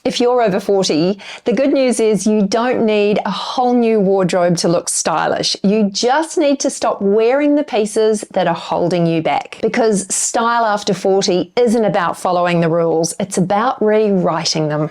If you're over 40, the good news is you don't need a whole new wardrobe to look stylish. You just need to stop wearing the pieces that are holding you back. Because style after 40 isn't about following the rules, it's about rewriting them.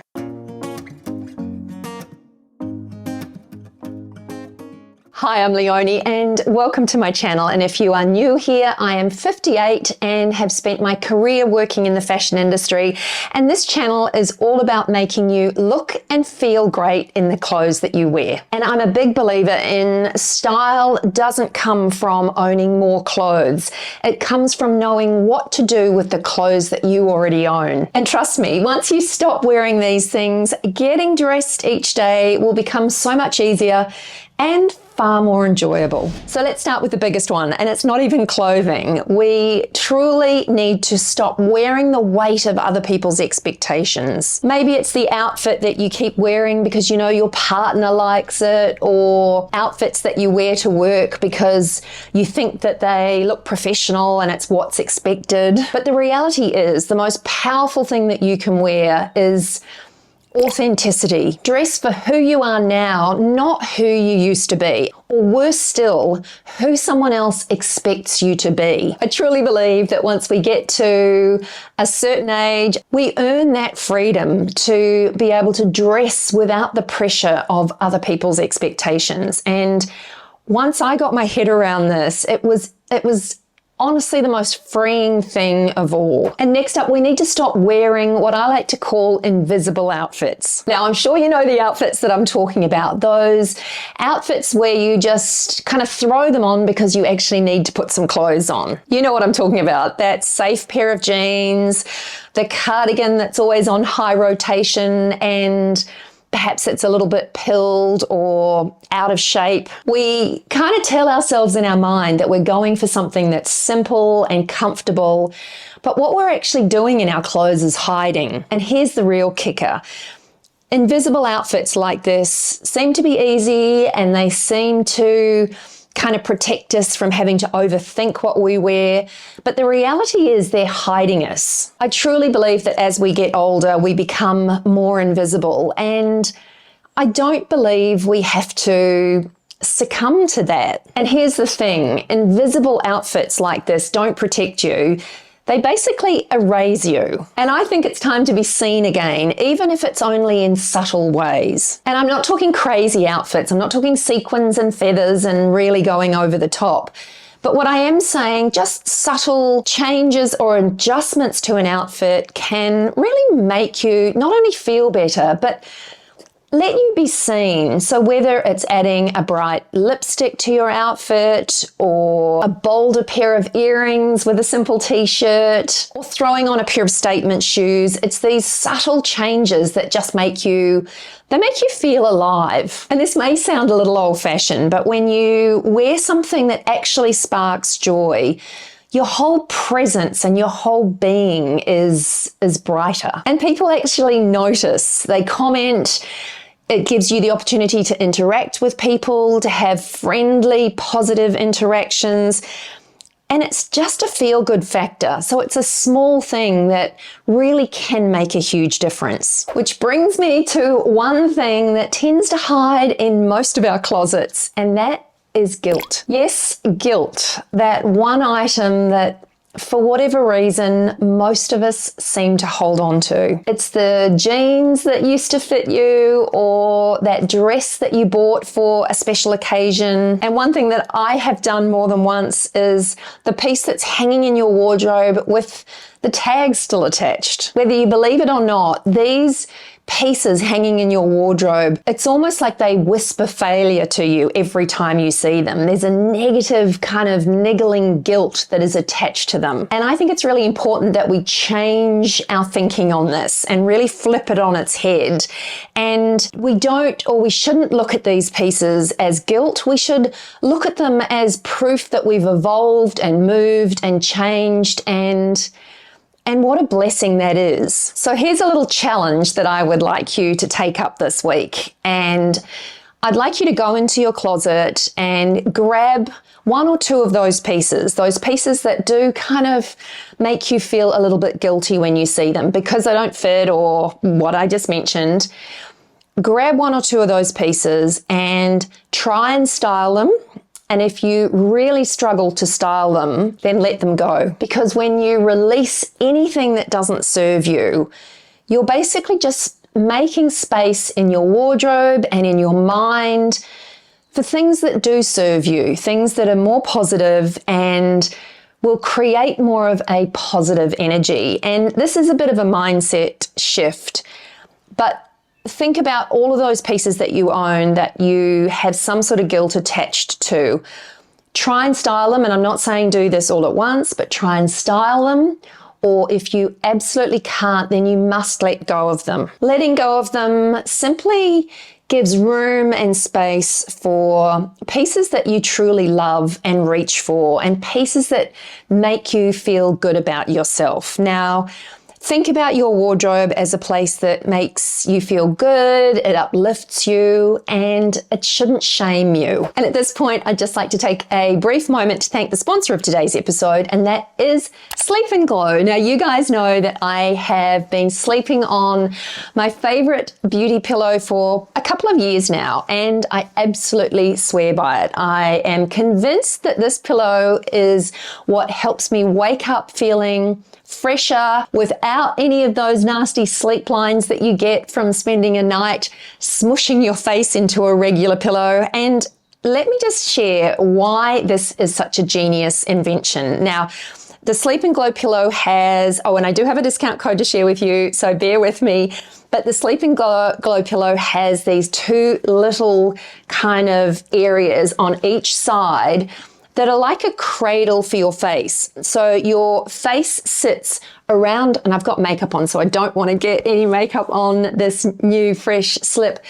Hi, I'm Leonie and welcome to my channel. And if you are new here, I am 58 and have spent my career working in the fashion industry. And this channel is all about making you look and feel great in the clothes that you wear. And I'm a big believer in style doesn't come from owning more clothes. It comes from knowing what to do with the clothes that you already own. And trust me, once you stop wearing these things, getting dressed each day will become so much easier and far more enjoyable. So let's start with the biggest one, and it's not even clothing. We truly need to stop wearing the weight of other people's expectations. Maybe it's the outfit that you keep wearing because you know your partner likes it, or outfits that you wear to work because you think that they look professional and it's what's expected. But the reality is the most powerful thing that you can wear is authenticity. Dress for who you are now, not who you used to be, or worse still, who someone else expects you to be. I truly believe that once we get to a certain age, we earn that freedom to be able to dress without the pressure of other people's expectations. And once I got my head around this, it was honestly the most freeing thing of all. And next up, we need to stop wearing what I like to call invisible outfits. Now, I'm sure you know the outfits that I'm talking about, those outfits where you just kind of throw them on because you actually need to put some clothes on. You know what I'm talking about, that safe pair of jeans, the cardigan that's always on high rotation, and perhaps it's a little bit pilled or out of shape. We kind of tell ourselves in our mind that we're going for something that's simple and comfortable, but what we're actually doing in our clothes is hiding. And here's the real kicker. Invisible outfits like this seem to be easy, and they seem to kind of protect us from having to overthink what we wear. But the reality is they're hiding us. I truly believe that as we get older, we become more invisible. And I don't believe we have to succumb to that. And here's the thing, invisible outfits like this don't protect you. They basically erase you. And I think it's time to be seen again, even if it's only in subtle ways. And I'm not talking crazy outfits. I'm not talking sequins and feathers and really going over the top. But what I am saying, just subtle changes or adjustments to an outfit can really make you not only feel better, but let you be seen. So whether it's adding a bright lipstick to your outfit, or a bolder pair of earrings with a simple t-shirt, or throwing on a pair of statement shoes, it's these subtle changes that just make you feel alive. And this may sound a little old-fashioned, but when you wear something that actually sparks joy, your whole presence and your whole being is brighter. And people actually notice, they comment. It gives you the opportunity to interact with people, to have friendly, positive interactions. And it's just a feel-good factor. So it's a small thing that really can make a huge difference. Which brings me to one thing that tends to hide in most of our closets, and that is guilt. Yes, guilt. That one item that, for whatever reason, most of us seem to hold on to. It's the jeans that used to fit you, or that dress that you bought for a special occasion. And one thing that I have done more than once is the piece that's hanging in your wardrobe with the tag still attached. Whether you believe it or not, these pieces hanging in your wardrobe, it's almost like they whisper failure to you every time you see them. There's a negative kind of niggling guilt that is attached to them. And I think it's really important that we change our thinking on this and really flip it on its head. And we shouldn't look at these pieces as guilt. We should look at them as proof that we've evolved and moved and changed, and what a blessing that is. So here's a little challenge that I would like you to take up this week. And I'd like you to go into your closet and grab one or two of those pieces that do kind of make you feel a little bit guilty when you see them because they don't fit or what I just mentioned. Grab one or two of those pieces and try and style them. And if you really struggle to style them, then let them go. Because when you release anything that doesn't serve you, you're basically just making space in your wardrobe and in your mind for things that do serve you, things that are more positive and will create more of a positive energy. And this is a bit of a mindset shift, but think about all of those pieces that you own that you have some sort of guilt attached to. Try and style them, and I'm not saying do this all at once, but try and style them. Or if you absolutely can't, then you must let go of them. Letting go of them simply gives room and space for pieces that you truly love and reach for, and pieces that make you feel good about yourself. Now, think about your wardrobe as a place that makes you feel good, it uplifts you, and it shouldn't shame you. And at this point, I'd just like to take a brief moment to thank the sponsor of today's episode, and that is Sleep and Glow. Now, you guys know that I have been sleeping on my favorite beauty pillow for a couple of years now, and I absolutely swear by it. I am convinced that this pillow is what helps me wake up feeling fresher without any of those nasty sleep lines that you get from spending a night smushing your face into a regular pillow. And let me just share why this is such a genius invention. Now, the Sleep and Glow pillow has, and I do have a discount code to share with you, so bear with me. But the Sleep and Glow pillow has these two little kind of areas on each side that are like a cradle for your face. So your face sits around, and I've got makeup on, so I don't want to get any makeup on this new fresh slip.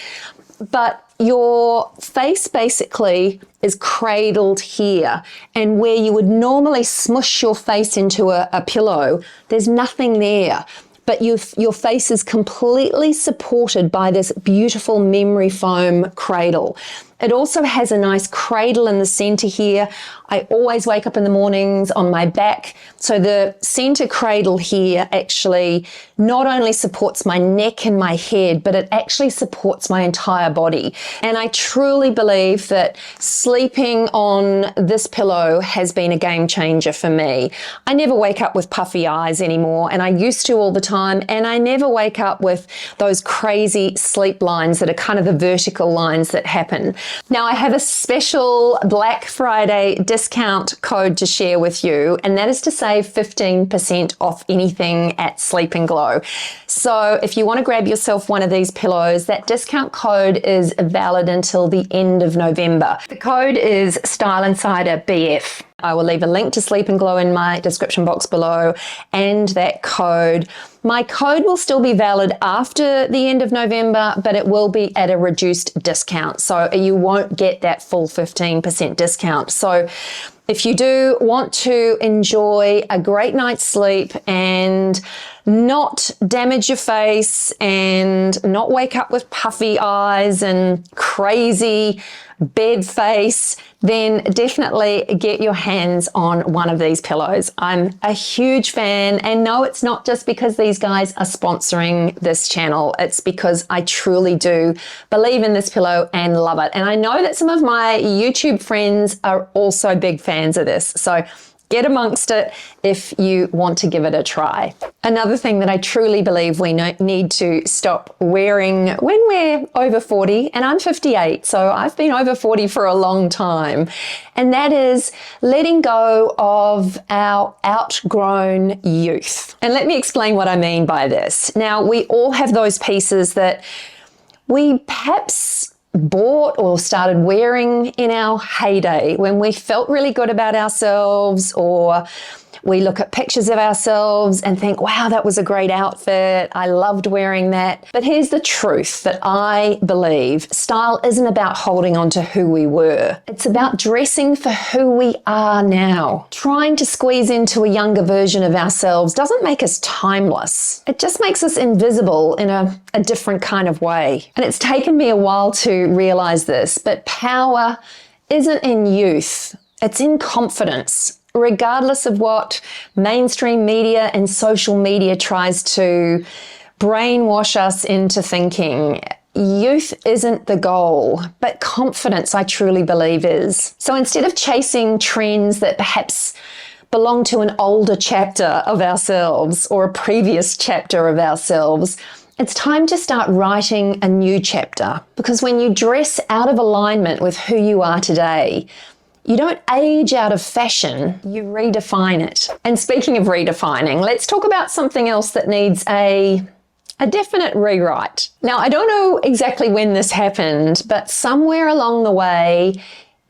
But your face basically is cradled here, and where you would normally smush your face into a pillow, there's nothing there. But your face is completely supported by this beautiful memory foam cradle. It also has a nice cradle in the center here. I always wake up in the mornings on my back. So the center cradle here actually not only supports my neck and my head, but it actually supports my entire body. And I truly believe that sleeping on this pillow has been a game changer for me. I never wake up with puffy eyes anymore, and I used to all the time. And I never wake up with those crazy sleep lines that are kind of the vertical lines that happen. Now, I have a special Black Friday discount code to share with you, and that is to save 15% off anything at Sleep and Glow. So if you want to grab yourself one of these pillows, that discount code is valid until the end of November. The code is Style Insider BF. I will leave a link to Sleep and Glow in my description box below and that code. My code will still be valid after the end of November, but it will be at a reduced discount. So you won't get that full 15% discount. So if you do want to enjoy a great night's sleep and not damage your face and not wake up with puffy eyes and crazy bed face, then definitely get your hands on one of these pillows. I'm a huge fan, and no, it's not just because these guys are sponsoring this channel. It's because I truly do believe in this pillow and love it. And I know that some of my YouTube friends are also big fans of this. So get amongst it if you want to give it a try. Another thing that I truly believe we need to stop wearing when we're over 40, and I'm 58, so I've been over 40 for a long time, and that is letting go of our outgrown youth. And let me explain what I mean by this. Now, we all have those pieces that we perhaps bought or started wearing in our heyday when we felt really good about ourselves, or We look at pictures of ourselves and think, wow, that was a great outfit. I loved wearing that. But here's the truth that I believe: style isn't about holding on to who we were. It's about dressing for who we are now. Trying to squeeze into a younger version of ourselves doesn't make us timeless. It just makes us invisible in a different kind of way. And it's taken me a while to realize this, but power isn't in youth. It's in confidence. Regardless of what mainstream media and social media tries to brainwash us into thinking, youth isn't the goal, but confidence, I truly believe, is. So instead of chasing trends that perhaps belong to an older chapter of ourselves or a previous chapter of ourselves, it's time to start writing a new chapter. Because when you dress out of alignment with who you are today, you don't age out of fashion, you redefine it. And speaking of redefining, let's talk about something else that needs a definite rewrite. Now, I don't know exactly when this happened, but somewhere along the way,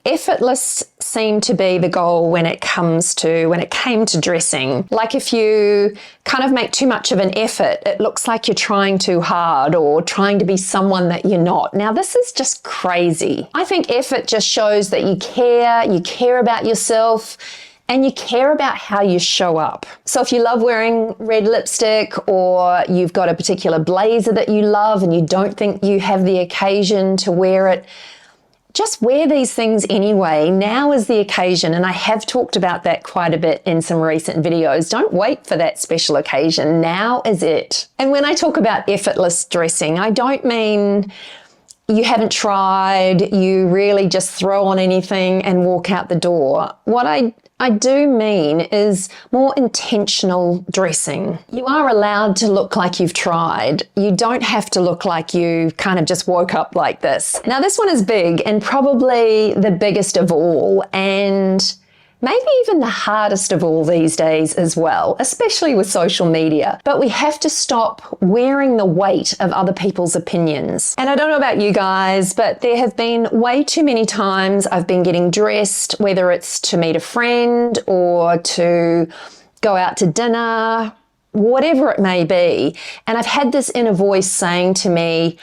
effortless seemed to be the goal when it came to dressing. Like if you kind of make too much of an effort, it looks like you're trying too hard or trying to be someone that you're not. Now, this is just crazy. I think effort just shows that you care about yourself, and you care about how you show up. So if you love wearing red lipstick, or you've got a particular blazer that you love and you don't think you have the occasion to wear it, just wear these things anyway. Now is the occasion, and I have talked about that quite a bit in some recent videos. Don't wait for that special occasion. Now is it. And when I talk about effortless dressing, I don't mean you haven't tried, you really just throw on anything and walk out the door. What I do mean is more intentional dressing. You are allowed to look like you've tried. You don't have to look like you kind of just woke up like this. Now, this one is big and probably the biggest of all, and maybe even the hardest of all these days as well, especially with social media. But we have to stop wearing the weight of other people's opinions. And I don't know about you guys, but there have been way too many times I've been getting dressed, whether it's to meet a friend or to go out to dinner, whatever it may be. And I've had this inner voice saying to me,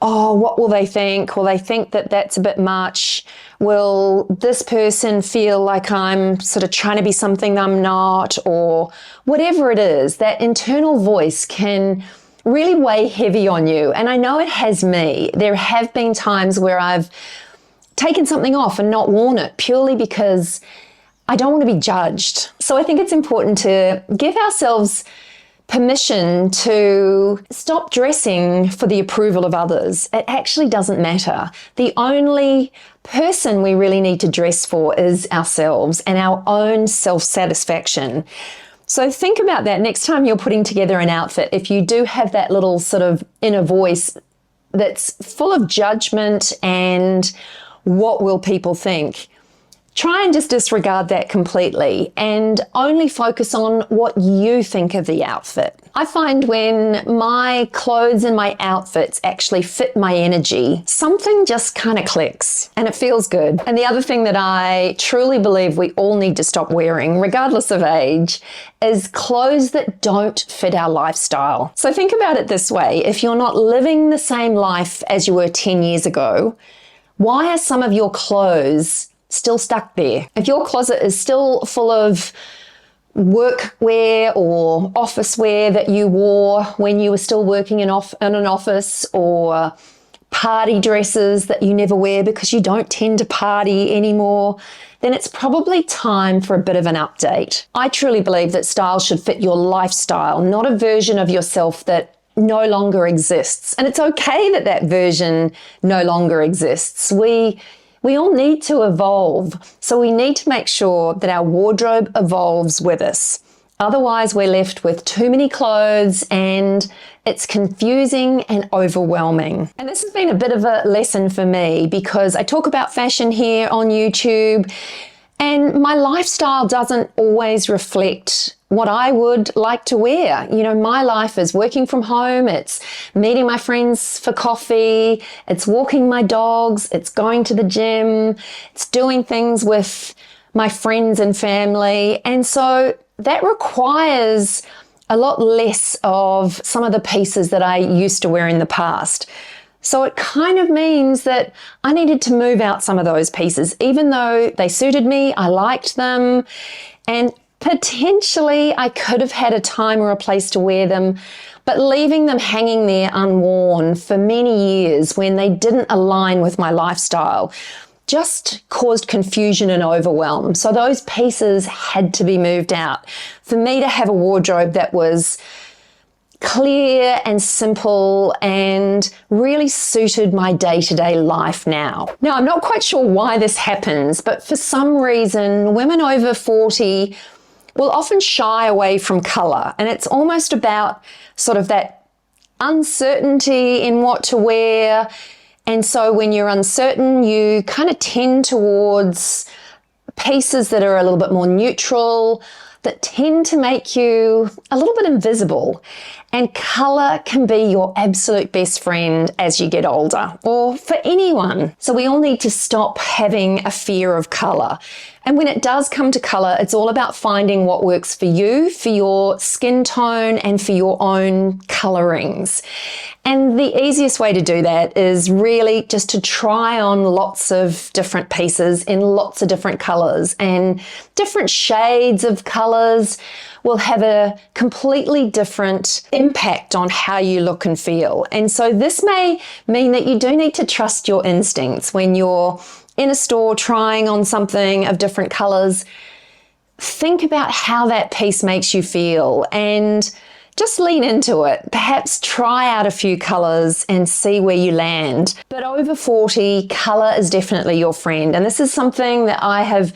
oh, what will they think? Will they think that that's a bit much? Will this person feel like I'm sort of trying to be something I'm not? Or whatever it is, that internal voice can really weigh heavy on you. And I know it has me. There have been times where I've taken something off and not worn it purely because I don't want to be judged. So I think it's important to give ourselves permission to stop dressing for the approval of others. It actually doesn't matter. The only person we really need to dress for is ourselves and our own self-satisfaction. So think about that next time you're putting together an outfit. If you do have that little sort of inner voice that's full of judgment and what will people think, try and just disregard that completely and only focus on what you think of the outfit. I find when my clothes and my outfits actually fit my energy, something just kind of clicks and it feels good. And the other thing that I truly believe we all need to stop wearing, regardless of age, is clothes that don't fit our lifestyle. So think about it this way. If you're not living the same life as you were 10 years ago, why are some of your clothes still stuck there? If your closet is still full of work wear or office wear that you wore when you were still working in an office, or party dresses that you never wear because you don't tend to party anymore, then it's probably time for a bit of an update. I truly believe that style should fit your lifestyle, not a version of yourself that no longer exists. And it's okay that that version no longer exists. We all need to evolve, so we need to make sure that our wardrobe evolves with us. Otherwise, we're left with too many clothes and it's confusing and overwhelming. And this has been a bit of a lesson for me because I talk about fashion here on YouTube, and my lifestyle doesn't always reflect what I would like to wear. You know, my life is working from home, it's meeting my friends for coffee, it's walking my dogs, it's going to the gym, it's doing things with my friends and family. And so that requires a lot less of some of the pieces that I used to wear in the past. So it kind of means that I needed to move out some of those pieces, even though they suited me, I liked them, and potentially I could have had a time or a place to wear them, but leaving them hanging there unworn for many years when they didn't align with my lifestyle just caused confusion and overwhelm. So those pieces had to be moved out for me to have a wardrobe that was clear and simple and really suited my day-to-day life now. Now, I'm not quite sure why this happens, but for some reason, women over 40 will often shy away from color. And it's almost about sort of that uncertainty in what to wear. And so when you're uncertain, you kind of tend towards pieces that are a little bit more neutral, that tend to make you a little bit invisible. And color can be your absolute best friend as you get older, or for anyone. So we all need to stop having a fear of color. And when it does come to color, it's all about finding what works for you, for your skin tone, and for your own colorings. And the easiest way to do that is really just to try on lots of different pieces in lots of different colors, and different shades of colors will have a completely different impact on how you look and feel. And so this may mean that you do need to trust your instincts when you're in a store trying on something of different colors. Think about how that piece makes you feel and just lean into it. Perhaps try out a few colors and see where you land. But over 40, color is definitely your friend. And this is something that I have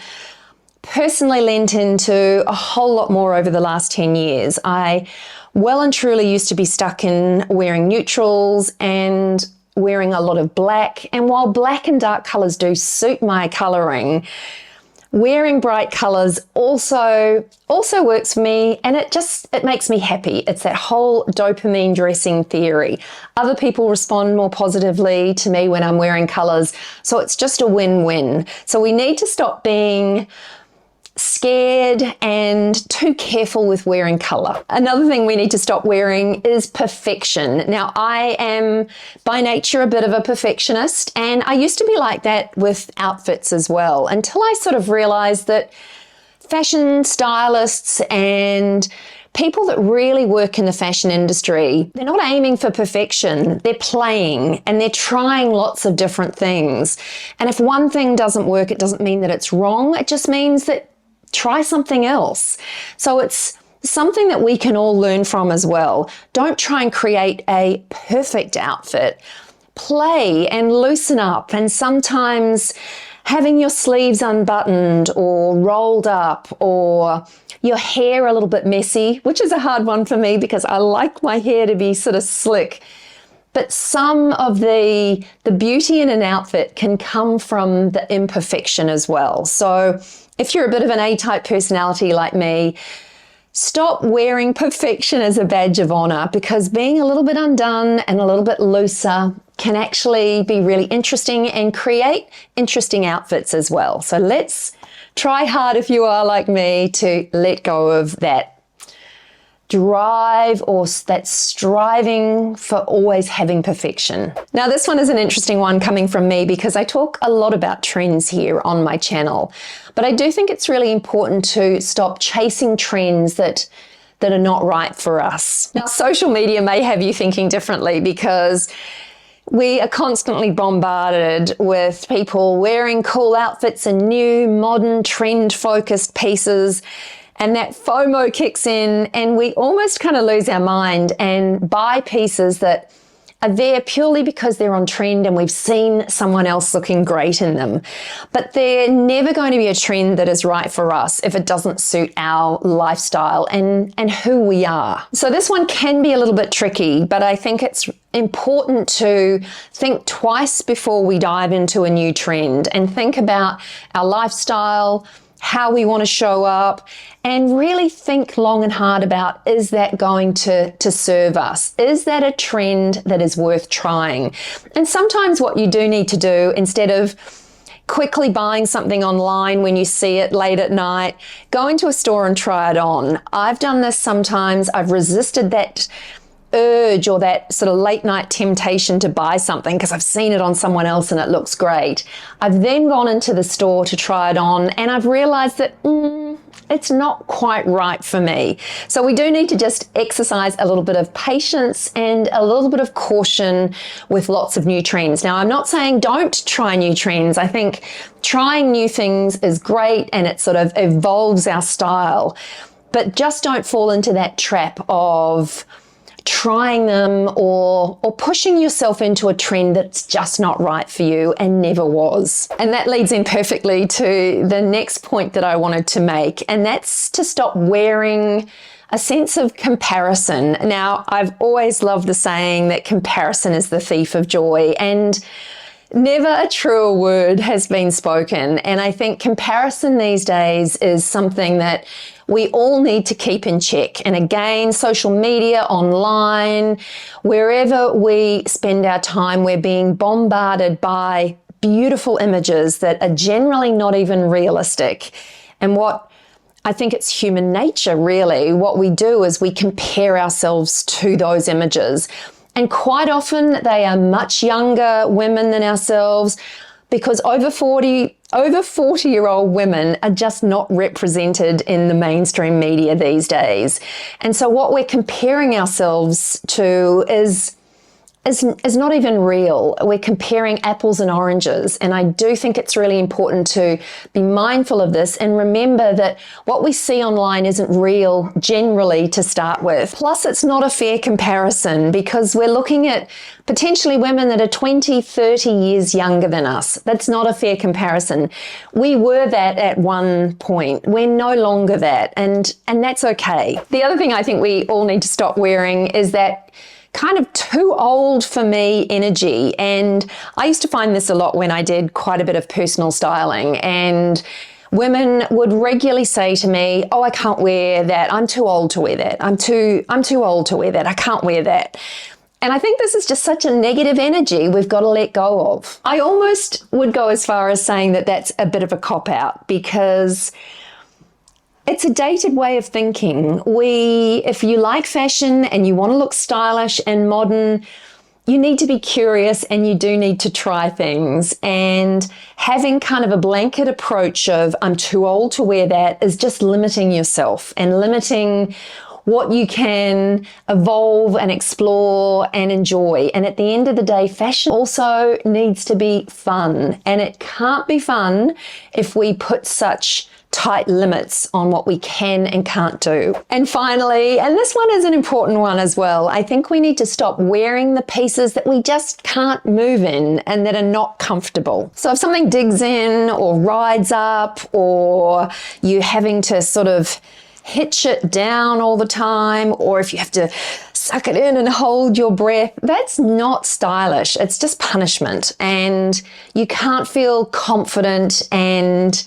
personally lent into a whole lot more over the last 10 years. I well and truly used to be stuck in wearing neutrals and wearing a lot of black. And while black and dark colors do suit my coloring, wearing bright colors also works for me, and it makes me happy. It's that whole dopamine dressing theory. Other people respond more positively to me when I'm wearing colors, so it's just a win-win. So we need to stop being scared and too careful with wearing color. Another thing we need to stop wearing is perfection. Now, I am by nature a bit of a perfectionist, and I used to be like that with outfits as well, until I sort of realized that fashion stylists and people that really work in the fashion industry, they're not aiming for perfection. They're playing and they're trying lots of different things. And if one thing doesn't work, it doesn't mean that it's wrong. It just means that try something else. So it's something that we can all learn from as well. Don't try and create a perfect outfit. Play and loosen up, and sometimes having your sleeves unbuttoned or rolled up, or your hair a little bit messy, which is a hard one for me because I like my hair to be sort of slick. But some of the beauty in an outfit can come from the imperfection as well. So if you're a bit of an A-type personality like me, stop wearing perfection as a badge of honor, because being a little bit undone and a little bit looser can actually be really interesting and create interesting outfits as well. So let's try hard, if you are like me, to let go of that drive or that striving for always having perfection. Now, this one is an interesting one coming from me because I talk a lot about trends here on my channel, but I do think it's really important to stop chasing trends that are not right for us. Now, social media may have you thinking differently, because we are constantly bombarded with people wearing cool outfits and new, modern, trend-focused pieces. And that FOMO kicks in, and we almost kind of lose our mind and buy pieces that are there purely because they're on trend and we've seen someone else looking great in them. But they're never going to be a trend that is right for us if it doesn't suit our lifestyle and who we are. So this one can be a little bit tricky, but I think it's important to think twice before we dive into a new trend and think about our lifestyle, how we want to show up, and really think long and hard about, is that going to serve us? Is that a trend that is worth trying? And sometimes what you do need to do, instead of quickly buying something online when you see it late at night, go into a store and try it on. I've done this sometimes. I've resisted that urge or that sort of late night temptation to buy something because I've seen it on someone else and it looks great. I've then gone into the store to try it on and I've realized that it's not quite right for me. So we do need to just exercise a little bit of patience and a little bit of caution with lots of new trends. Now, I'm not saying don't try new trends. I think trying new things is great and it sort of evolves our style, but just don't fall into that trap of trying them or pushing yourself into a trend that's just not right for you and never was. And that leads in perfectly to the next point that I wanted to make, and that's to stop wearing a sense of comparison. Now, I've always loved the saying that comparison is the thief of joy, and never a truer word has been spoken. And I think comparison these days is something that we all need to keep in check. And again, social media, online, wherever we spend our time, we're being bombarded by beautiful images that are generally not even realistic. And what I think it's human nature, really. What we do is we compare ourselves to those images. And quite often they are much younger women than ourselves, because over 40-year-old women are just not represented in the mainstream media these days. And so what we're comparing ourselves to is not even real. We're comparing apples and oranges. And I do think it's really important to be mindful of this and remember that what we see online isn't real generally to start with. Plus, it's not a fair comparison because we're looking at potentially women that are 20, 30 years younger than us. That's not a fair comparison. We were that at one point. We're no longer that. And that's okay. The other thing I think we all need to stop wearing is that kind of too old for me energy. And I used to find this a lot when I did quite a bit of personal styling, and women would regularly say to me, oh, I can't wear that. I'm too old to wear that. I'm too old to wear that. I can't wear that. And I think this is just such a negative energy we've got to let go of. I almost would go as far as saying that that's a bit of a cop-out because it's a dated way of thinking. If you like fashion and you want to look stylish and modern, you need to be curious and you do need to try things. And having kind of a blanket approach of I'm too old to wear that is just limiting yourself and limiting what you can evolve and explore and enjoy. And at the end of the day, fashion also needs to be fun. And it can't be fun if we put such tight limits on what we can and can't do. And finally, and this one is an important one as well, I think we need to stop wearing the pieces that we just can't move in and that are not comfortable. So if something digs in or rides up, or you're having to sort of hitch it down all the time, or if you have to suck it in and hold your breath, that's not stylish. It's just punishment, and you can't feel confident and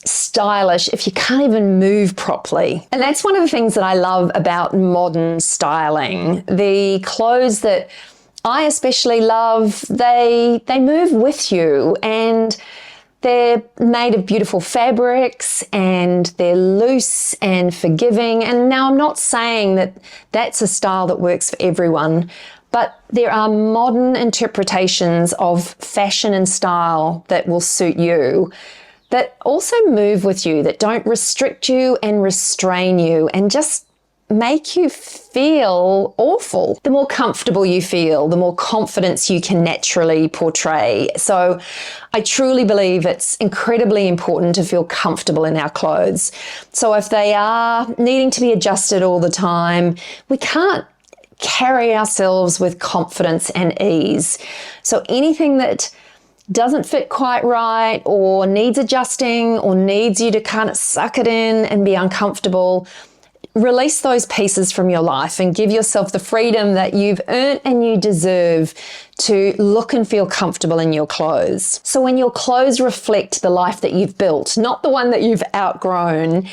stylish if you can't even move properly. And that's one of the things that I love about modern styling. The clothes that I especially love, they move with you, and they're made of beautiful fabrics and they're loose and forgiving. And now I'm not saying that that's a style that works for everyone, but there are modern interpretations of fashion and style that will suit you, that also move with you, that don't restrict you and restrain you and just make you feel awful. The more comfortable you feel, the more confidence you can naturally portray. So I truly believe it's incredibly important to feel comfortable in our clothes. So if they are needing to be adjusted all the time, we can't carry ourselves with confidence and ease. So anything that doesn't fit quite right or needs adjusting or needs you to kind of suck it in and be uncomfortable, release those pieces from your life and give yourself the freedom that you've earned and you deserve to look and feel comfortable in your clothes. So when your clothes reflect the life that you've built, not the one that you've outgrown,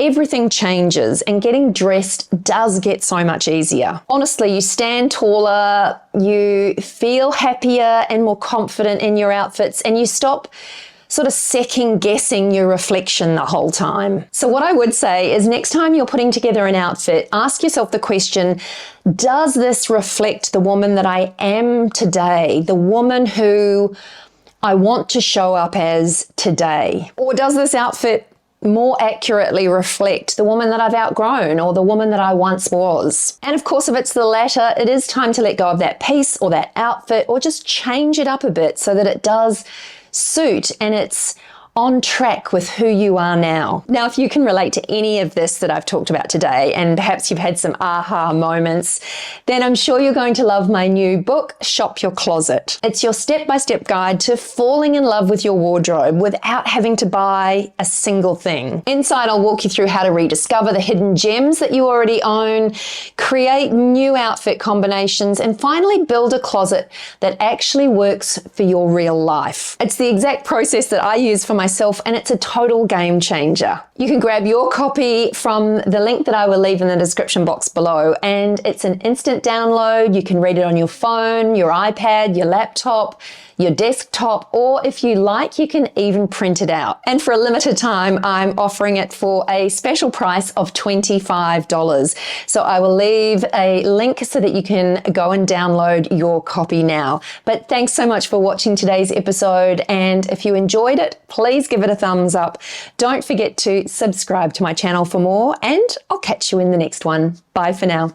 everything changes and getting dressed does get so much easier. Honestly, you stand taller, you feel happier and more confident in your outfits, and you stop sort of second guessing your reflection the whole time. So what I would say is next time you're putting together an outfit, ask yourself the question, does this reflect the woman that I am today? The woman who I want to show up as today? Or does this outfit more accurately reflect the woman that I've outgrown or the woman that I once was? And of course, if it's the latter, it is time to let go of that piece or that outfit, or just change it up a bit so that it does suit and it's on track with who you are now. Now, if you can relate to any of this that I've talked about today, and perhaps you've had some aha moments, then I'm sure you're going to love my new book, Shop Your Closet. It's your step-by-step guide to falling in love with your wardrobe without having to buy a single thing. Inside, I'll walk you through how to rediscover the hidden gems that you already own, create new outfit combinations, and finally build a closet that actually works for your real life. It's the exact process that I use for myself, and it's a total game changer. You can grab your copy from the link that I will leave in the description box below, and it's an instant download. You can read it on your phone, your iPad, your laptop, your desktop, or if you like, you can even print it out. And for a limited time, I'm offering it for a special price of $25. So I will leave a link so that you can go and download your copy now. But thanks so much for watching today's episode. And if you enjoyed it, please give it a thumbs up. Don't forget to subscribe to my channel for more, and I'll catch you in the next one. Bye for now.